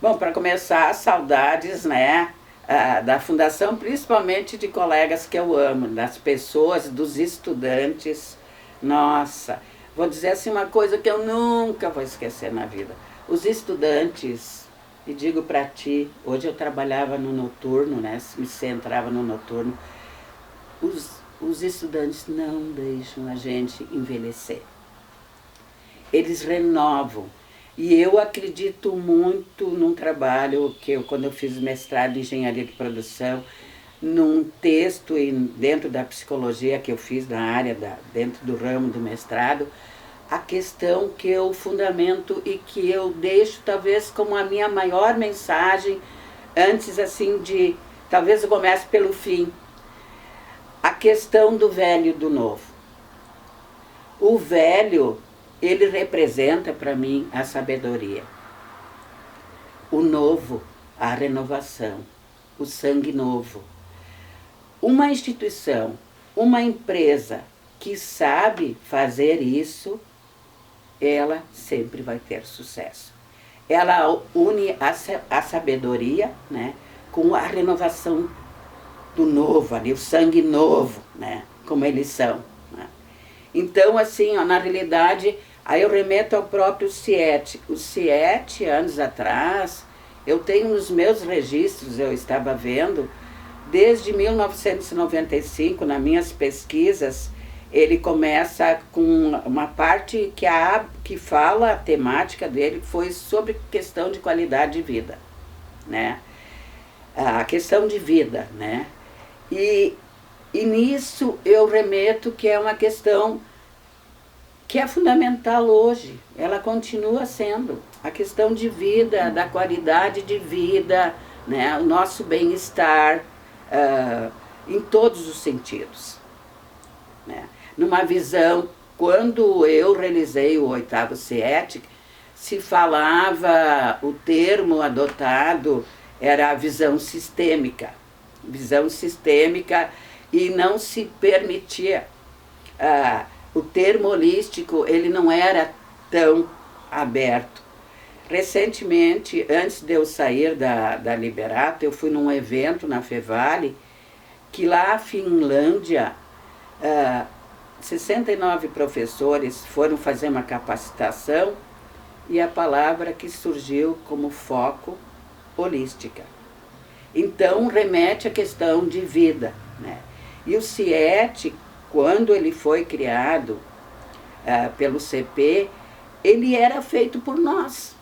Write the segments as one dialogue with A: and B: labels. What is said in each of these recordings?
A: Bom, para começar, saudades, né, da fundação, principalmente de colegas que eu amo, das pessoas, dos estudantes. Nossa, vou dizer assim uma coisa que eu nunca vou esquecer na vida. Os estudantes, e digo para ti, hoje eu trabalhava no noturno, né, me entrava no noturno, os estudantes não deixam a gente envelhecer. Eles renovam. E eu acredito muito num trabalho que quando eu fiz mestrado em engenharia de produção, num texto dentro da psicologia que eu fiz na área, dentro do ramo do mestrado, a questão que eu fundamento e que eu deixo talvez como a minha maior mensagem, antes assim de, talvez eu comece pelo fim, a questão do velho e do novo. O velho, ele representa para mim a sabedoria. O novo, a renovação, o sangue novo. Uma instituição, uma empresa que sabe fazer isso, ela sempre vai ter sucesso. Ela une a sabedoria, né, com a renovação do novo ali, o sangue novo, né, como eles são. Né. Então, assim, ó, na realidade, aí eu remeto ao próprio CIET. Os 7 anos atrás, eu tenho nos meus registros, eu estava vendo, desde 1995, nas minhas pesquisas, ele começa com uma parte que fala, a temática dele foi sobre questão de qualidade de vida, né? A questão de vida, né? E nisso eu remeto que é uma questão que é fundamental hoje, ela continua sendo a questão de vida, da qualidade de vida, né? O nosso bem-estar em todos os sentidos. Né? Numa visão, quando eu realizei o 8º CIET, se falava, o termo adotado era a visão sistêmica, e não se permitia. O termo holístico, ele não era tão aberto. Recentemente, antes de eu sair da Liberato, eu fui num evento na Fevale, que lá na Finlândia, 69 professores foram fazer uma capacitação e a palavra que surgiu como foco, holística. Então, remete à questão de vida. Né? E o CIET, quando ele foi criado pelo CP, ele era feito por nós,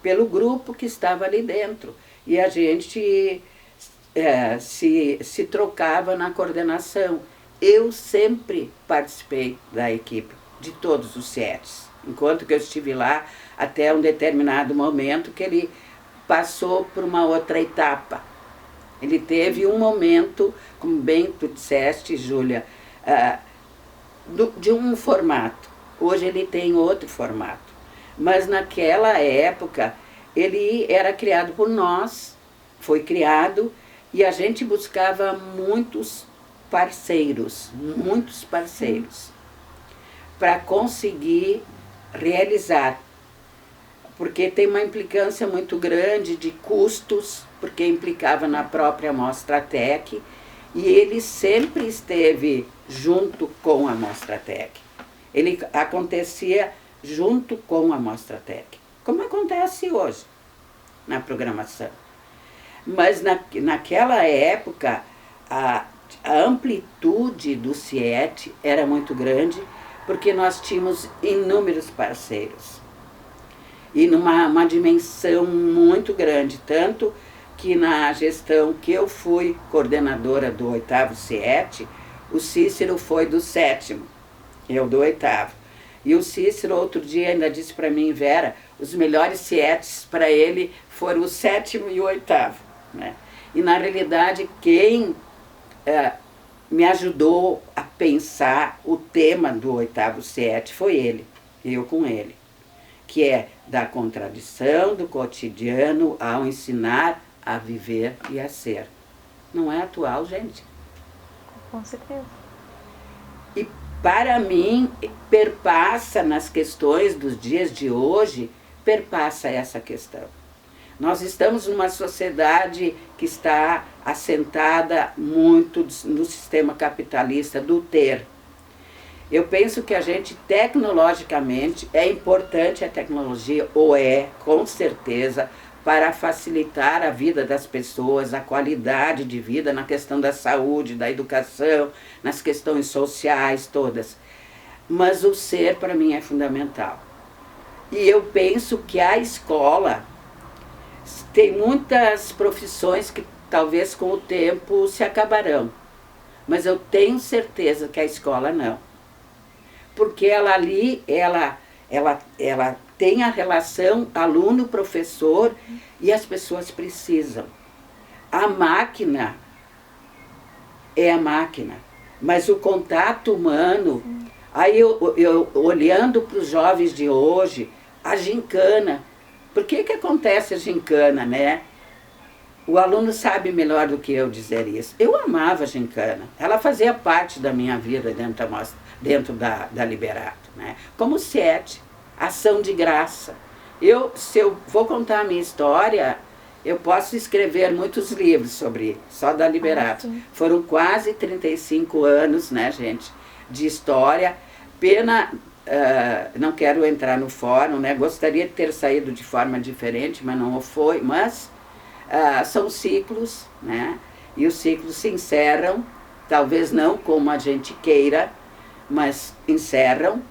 A: pelo grupo que estava ali dentro. E a gente se trocava na coordenação. Eu sempre participei da equipe, de todos os CIETs. Enquanto que eu estive lá, até um determinado momento que ele passou por uma outra etapa. Ele teve um momento, como bem tu disseste, Júlia, de um formato. Hoje ele tem outro formato. Mas naquela época, ele era criado por nós, foi criado, e a gente buscava muitos parceiros, para conseguir realizar. Porque tem uma implicância muito grande de custos, porque implicava na própria Mostratec, e ele sempre esteve junto com a Mostratec. Ele acontecia junto com a Mostratec, como acontece hoje na programação. Mas naquela época, a amplitude do CIET era muito grande, porque nós tínhamos inúmeros parceiros. E numa dimensão muito grande, tanto que na gestão que eu fui coordenadora do 8º CIET, o Cícero foi do 7º, eu do 8º. E o Cícero outro dia ainda disse para mim, Vera, os melhores CIETs para ele foram o 7º e o 8º. Né? E na realidade quem me ajudou a pensar o tema do 8º CIET foi ele, eu com ele, que é da contradição do cotidiano ao ensinar a viver e a ser. Não é atual, gente?
B: Com certeza.
A: E para mim, perpassa nas questões dos dias de hoje, perpassa essa questão. Nós estamos numa sociedade que está assentada muito no sistema capitalista do ter. Eu penso que a gente, tecnologicamente, é importante a tecnologia, ou é, com certeza, para facilitar a vida das pessoas, a qualidade de vida na questão da saúde, da educação, nas questões sociais todas. Mas o ser, para mim, é fundamental. E eu penso que a escola tem muitas profissões que talvez com o tempo se acabarão. Mas eu tenho certeza que a escola não. Porque ela ali, ela tem a relação aluno-professor e as pessoas precisam. A máquina é a máquina, mas o contato humano, aí eu olhando para os jovens de hoje, a gincana, por que acontece a gincana, né? O aluno sabe melhor do que eu dizer isso. Eu amava a gincana, ela fazia parte da minha vida dentro da Liberato, né? Como 7, ação de graça. Se eu vou contar a minha história, eu posso escrever muitos livros sobre, só da Liberato. Foram quase 35 anos, né, gente, de história. Pena, não quero entrar no fórum, né, gostaria de ter saído de forma diferente, mas não foi, mas são ciclos, né, e os ciclos se encerram, talvez não como a gente queira, mas encerram.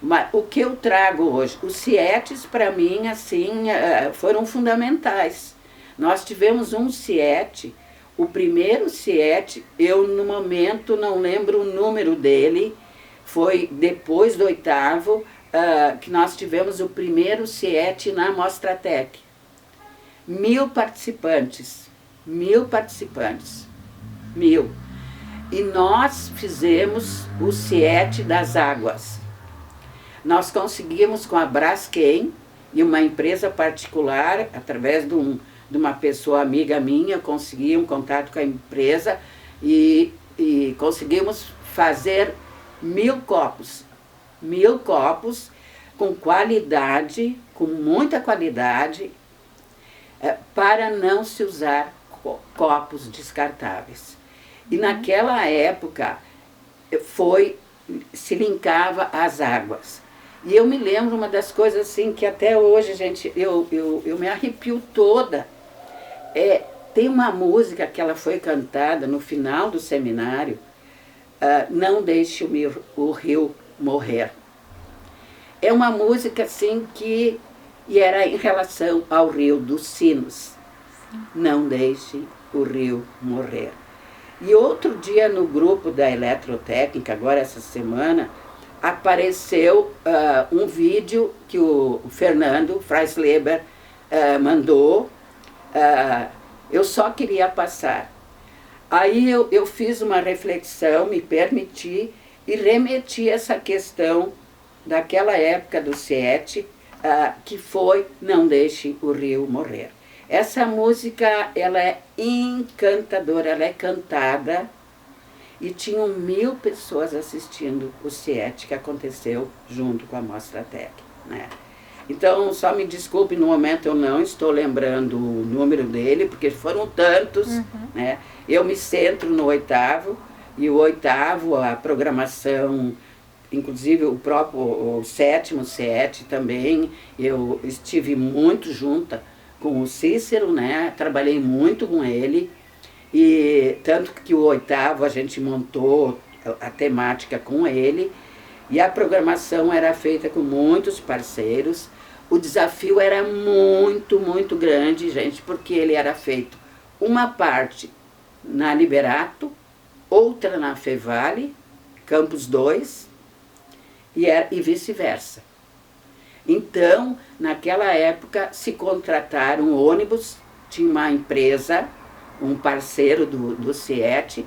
A: Mas o que eu trago hoje? Os CIETs, para mim, assim, foram fundamentais. Nós tivemos um CIET, o primeiro CIET, eu no momento não lembro o número dele, foi depois do 8º, que nós tivemos o primeiro CIET na Mostratec. 1000 participantes, 1000 participantes, 1000. E nós fizemos o CIET das águas. Nós conseguimos com a Braskem e uma empresa particular, através de uma pessoa amiga minha, consegui um contato com a empresa e conseguimos fazer 1000 copos. 1000 copos com qualidade, com muita qualidade, para não se usar copos descartáveis. E naquela época se linkava às águas. E eu me lembro uma das coisas assim que até hoje, gente, eu me arrepio toda. Tem uma música que ela foi cantada no final do seminário, Não Deixe o Rio Morrer. É uma música assim e era em relação ao Rio dos Sinos. Não deixe o rio morrer. E outro dia no grupo da Eletrotécnica, agora essa semana, apareceu um vídeo que o Fernando Freisleber mandou. Eu só queria passar. Aí eu fiz uma reflexão, me permiti e remeti essa questão daquela época do CIET, que foi Não Deixe o Rio Morrer. Essa música, ela é encantadora, ela é cantada e tinham 1000 pessoas assistindo o CIET que aconteceu junto com a Mostratec, né? Então, só me desculpe, no momento eu não estou lembrando o número dele, porque foram tantos, né? Eu me centro no 8º, e o 8º, a programação, inclusive o 7º CIET também, eu estive muito junta com o Cícero, né? Trabalhei muito com ele, e tanto que o 8º a gente montou a temática com ele, e a programação era feita com muitos parceiros. O desafio era muito, muito grande, gente, porque ele era feito uma parte na Liberato, outra na Fevale, Campus 2, e vice-versa. Então, naquela época, se contrataram ônibus, tinha uma empresa, um parceiro do CIET,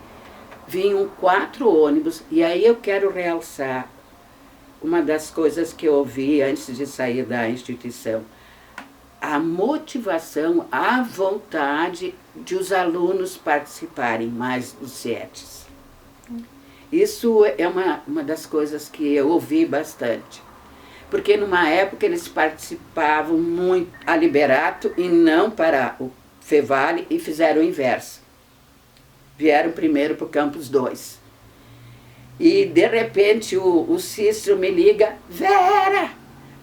A: vinham 4 ônibus, e aí eu quero realçar uma das coisas que eu ouvi antes de sair da instituição. A motivação, a vontade de os alunos participarem mais dos CIETs. Isso é uma das coisas que eu ouvi bastante. porque numa época eles participavam muito a Liberato e não para o Fevale, e fizeram o inverso. Vieram primeiro para o Campus 2. E de repente o Cícero me liga: Vera,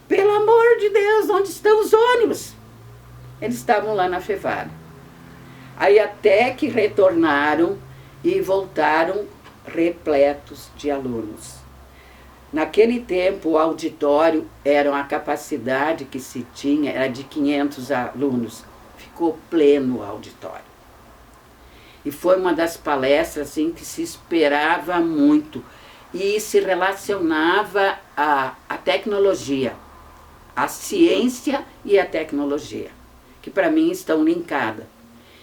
A: pelo amor de Deus, onde estão os ônibus? Eles estavam lá na Fevale. Aí até que retornaram e voltaram repletos de alunos. Naquele tempo, o auditório era a capacidade que se tinha, era de 500 alunos. Ficou pleno o auditório. E foi uma das palestras assim, que se esperava muito e se relacionava à tecnologia, a ciência e a tecnologia, que para mim estão linkadas.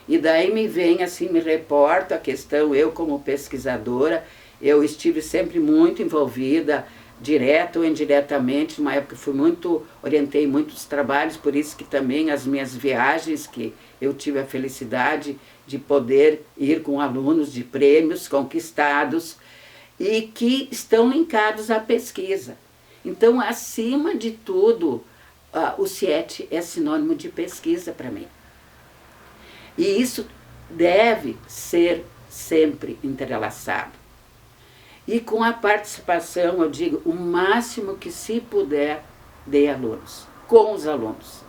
A: E daí me vem assim, me reporta a questão, eu como pesquisadora, eu estive sempre muito envolvida, direto ou indiretamente, numa época orientei muitos trabalhos, por isso que também as minhas viagens, que eu tive a felicidade de poder ir com alunos de prêmios conquistados e que estão linkados à pesquisa. Então, acima de tudo, o CIET é sinônimo de pesquisa para mim. E isso deve ser sempre entrelaçado. E com a participação, eu digo, o máximo que se puder de alunos, com os alunos.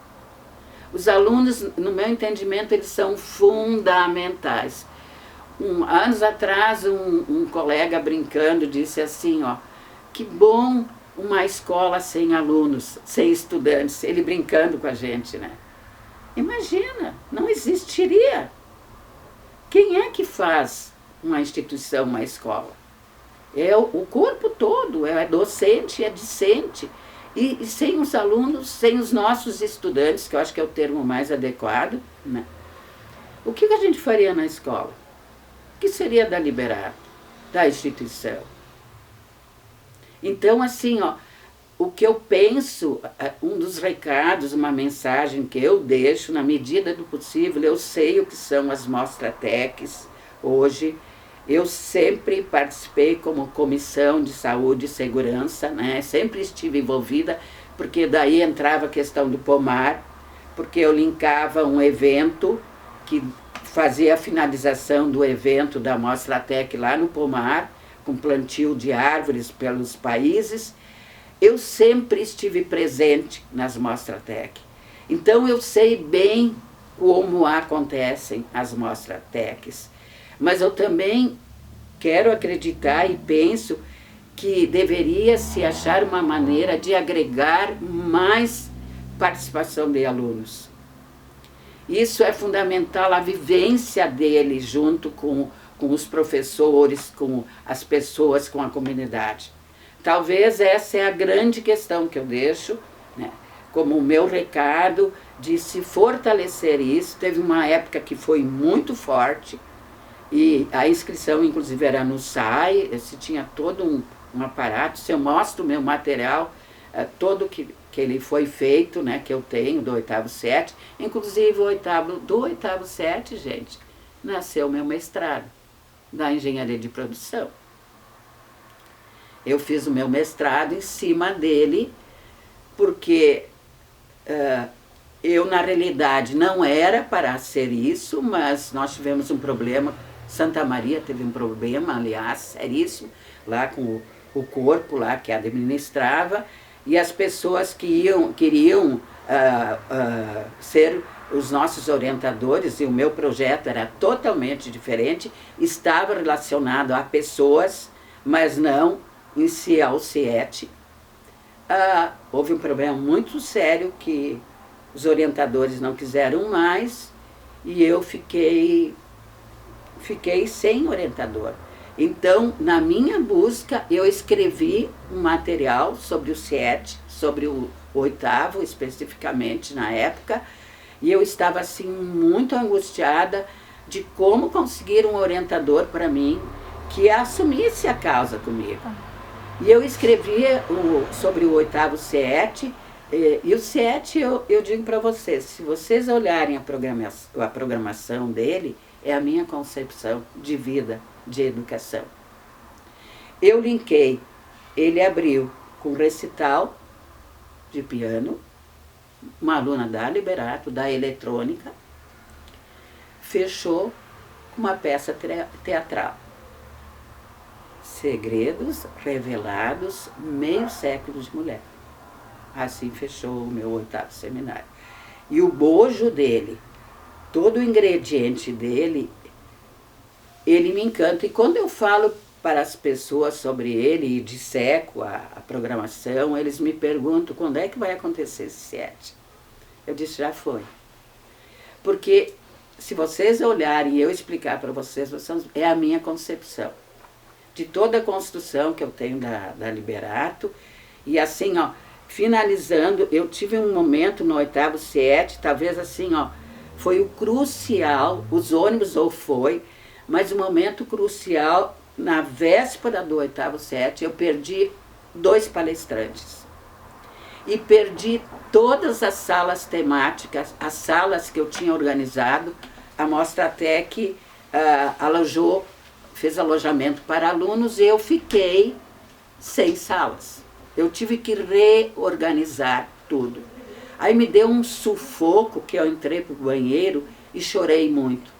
A: Os alunos, no meu entendimento, eles são fundamentais. Anos atrás, um colega brincando disse assim, ó, que bom uma escola sem alunos, sem estudantes, ele brincando com a gente, né? Imagina, não existiria. Quem é que faz uma instituição, uma escola? É o corpo todo, é docente, é discente. E sem os alunos, sem os nossos estudantes, que eu acho que é o termo mais adequado, né? O que a gente faria na escola? O que seria da Liberato, da instituição? Então, assim, ó, o que eu penso, um dos recados, uma mensagem que eu deixo, na medida do possível, eu sei o que são as Mostratec hoje. Eu sempre participei como comissão de saúde e segurança, né? Sempre estive envolvida, porque daí entrava a questão do pomar, porque eu linkava um evento que fazia a finalização do evento da Mostratec lá no pomar, com plantio de árvores pelos países. Eu sempre estive presente nas Mostratec. Então eu sei bem como acontecem as Mostratecs. Mas eu também quero acreditar e penso que deveria se achar uma maneira de agregar mais participação de alunos. Isso é fundamental, a vivência deles junto com os professores, com as pessoas, com a comunidade. Talvez essa é a grande questão que eu deixo, né, como o meu recado de se fortalecer isso. Teve uma época que foi muito forte, e a inscrição, inclusive, era no SAI, se tinha todo um aparato. Se eu mostro o meu material, todo que ele foi feito, né, que eu tenho, do 8º CET, inclusive do 8º CET, gente, nasceu o meu mestrado, da engenharia de produção. Eu fiz o meu mestrado em cima dele, porque eu, na realidade, não era para ser isso, mas nós tivemos um problema. Santa Maria teve um problema, aliás, seríssimo, lá com o corpo lá que administrava, e as pessoas que queriam ser os nossos orientadores, e o meu projeto era totalmente diferente, estava relacionado a pessoas, mas não em si ao CIET. Houve um problema muito sério que os orientadores não quiseram mais, e eu fiquei sem orientador. Então, na minha busca, eu escrevi um material sobre o CIET, sobre o 8º especificamente na época, e eu estava assim muito angustiada de como conseguir um orientador para mim que assumisse a causa comigo. E eu escrevi sobre o 8º CIET, e o CIET, eu digo para vocês, se vocês olharem a programação dele, é a minha concepção de vida, de educação. Eu linkei, ele abriu com recital, de piano, uma aluna da Liberato, da eletrônica, fechou com uma peça teatral. Segredos revelados, meio século de mulher. Assim fechou o meu 8º seminário. E o bojo dele, todo o ingrediente dele, ele me encanta. E quando eu falo para as pessoas sobre ele e disseco a programação, eles me perguntam quando é que vai acontecer esse 7. Eu disse, já foi. Porque se vocês olharem e eu explicar para vocês, é a minha concepção de toda a construção que eu tenho da Liberato. E assim, ó, finalizando, eu tive um momento no 8º 7, talvez assim, ó, foi o crucial, os ônibus ou foi, mas o momento crucial, na véspera do 8º 7, eu perdi 2 palestrantes. E perdi todas as salas temáticas, as salas que eu tinha organizado. A Mostratec fez alojamento para alunos e eu fiquei sem salas. Eu tive que reorganizar tudo. Aí me deu um sufoco que eu entrei para o banheiro e chorei muito.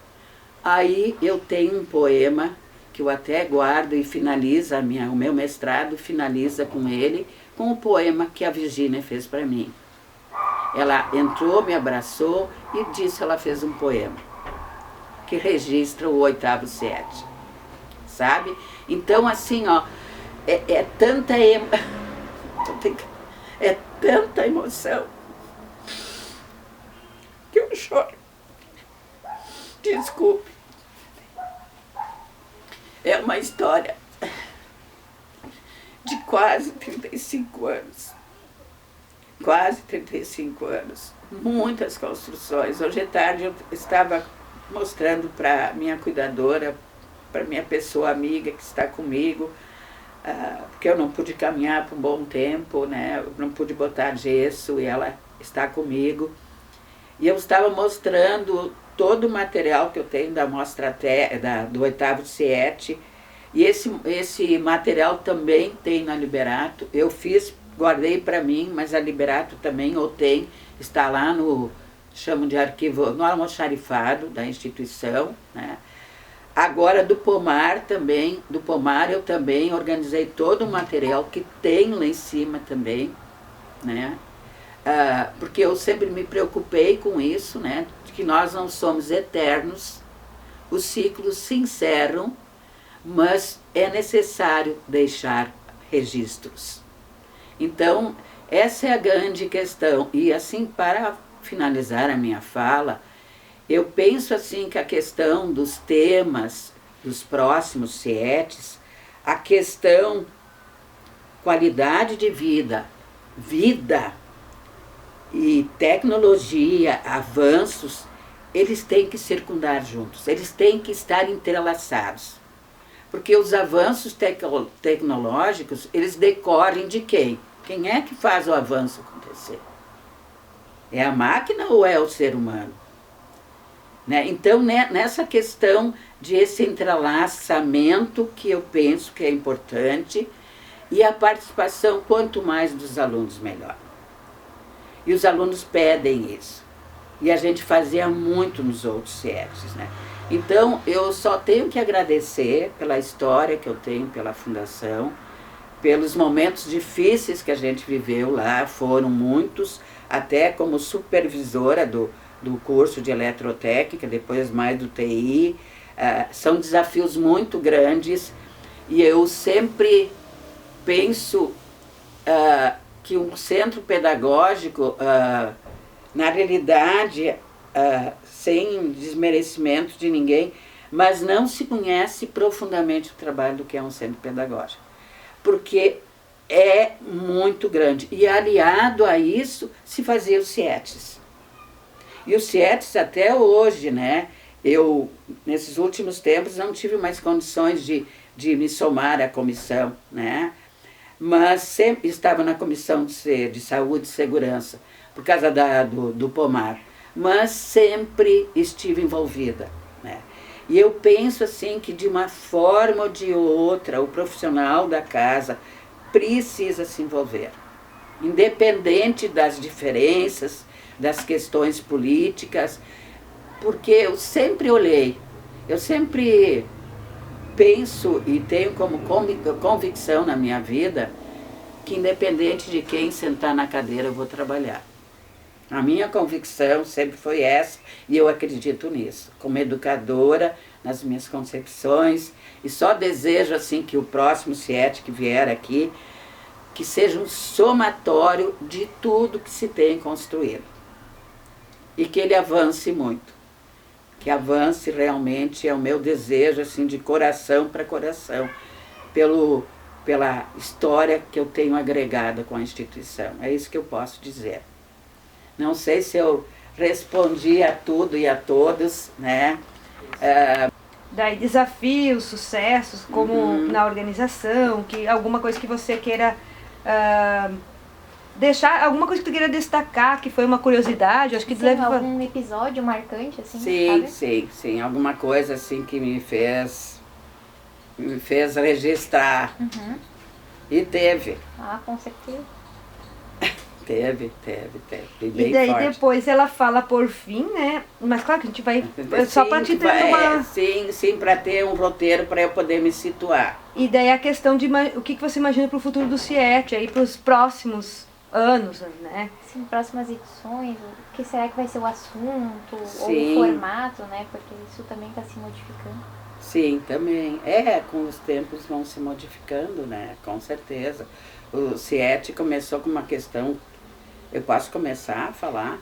A: Aí eu tenho um poema que eu até guardo e finaliza, o meu mestrado finaliza com ele, com o poema que a Virgínia fez para mim. Ela entrou, me abraçou e disse, ela fez um poema que registra o 8º 7. Sabe? Então, assim, ó, é tanta emoção que eu choro. Desculpe. É uma história de quase 35 anos. Quase 35 anos. Muitas construções. Hoje à tarde eu estava mostrando para minha cuidadora, para minha pessoa amiga que está comigo, porque eu não pude caminhar por um bom tempo, né? Eu não pude botar gesso e ela está comigo. E eu estava mostrando todo o material que eu tenho da mostra do 8º 7, e esse material também tem na Liberato. Eu fiz, guardei para mim, mas a Liberato também o tem, está lá no, chamam de arquivo, no almoxarifado da instituição, né? Agora do Pomar também, do Pomar eu também organizei todo o material que tem lá em cima também, né? Porque eu sempre me preocupei com isso, né? De que nós não somos eternos, os ciclos se encerram, mas é necessário deixar registros. Então, essa é a grande questão. E assim, para finalizar a minha fala, eu penso assim que a questão dos temas dos próximos SETs, a questão qualidade de vida e tecnologia, avanços, eles têm que circundar juntos, eles têm que estar entrelaçados. Porque os avanços tecnológicos, eles decorrem de quem? Quem é que faz o avanço acontecer? É a máquina ou é o ser humano? Né? Então, nessa questão de esse entrelaçamento que eu penso que é importante, e a participação, quanto mais dos alunos, melhor. E os alunos pedem isso. E a gente fazia muito nos outros SETs, né? Então, eu só tenho que agradecer pela história que eu tenho pela Fundação, pelos momentos difíceis que a gente viveu lá, foram muitos, até como supervisora do curso de eletrotécnica, depois mais do TI, são desafios muito grandes, e eu sempre penso que um centro pedagógico, na realidade, sem desmerecimento de ninguém, mas não se conhece profundamente o trabalho do que é um centro pedagógico, porque é muito grande. E aliado a isso, se fazia os SETs. E os SETs até hoje, né? Eu, nesses últimos tempos, não tive mais condições de me somar à comissão, né? Mas sempre estava na comissão de saúde e segurança, por causa do Pomar. Mas sempre estive envolvida, né? E eu penso assim que de uma forma ou de outra o profissional da casa precisa se envolver. independente das diferenças, das questões políticas, porque eu sempre olhei, eu sempre penso e tenho como convicção na minha vida que independente de quem sentar na cadeira eu vou trabalhar. A minha convicção sempre foi essa e eu acredito nisso, como educadora, nas minhas concepções, e só desejo assim que o próximo CIET que vier aqui, que seja um somatório de tudo que se tem construído e que ele avance muito, que avance realmente, é o meu desejo assim de coração para coração, pela história que eu tenho agregada com a instituição, é isso que eu posso dizer. Não sei se eu respondi a tudo e a todos, né?
C: Daí desafios, sucessos, como na organização, que alguma coisa que você queira deixar, alguma coisa que tu queira destacar, que foi uma curiosidade, acho que
B: Sim,
C: deve...
B: algum episódio marcante, assim,
A: Sim,
B: sabe?
A: sim, alguma coisa assim que me fez registrar. E teve.
B: Ah, com certeza.
A: Teve.
C: E daí
A: forte.
C: depois ela fala por fim, né? Mas claro que a gente vai... Só pra te ter uma...
A: Sim, para ter um roteiro para eu poder me situar.
C: E daí a questão de o que você imagina pro futuro do CIET, aí pros próximos anos, né?
B: Sim, próximas edições, o que será que vai ser o assunto,
A: Sim.
B: ou o formato, né? Porque isso também está se modificando.
A: Sim, também. Com os tempos vão se modificando, né? Com certeza. O CIET começou com uma questão... Eu posso começar a falar?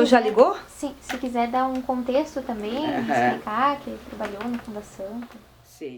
C: Já ligou?
B: Sim, se quiser dar um contexto também, explicar que ele trabalhou na fundação.
A: Sim.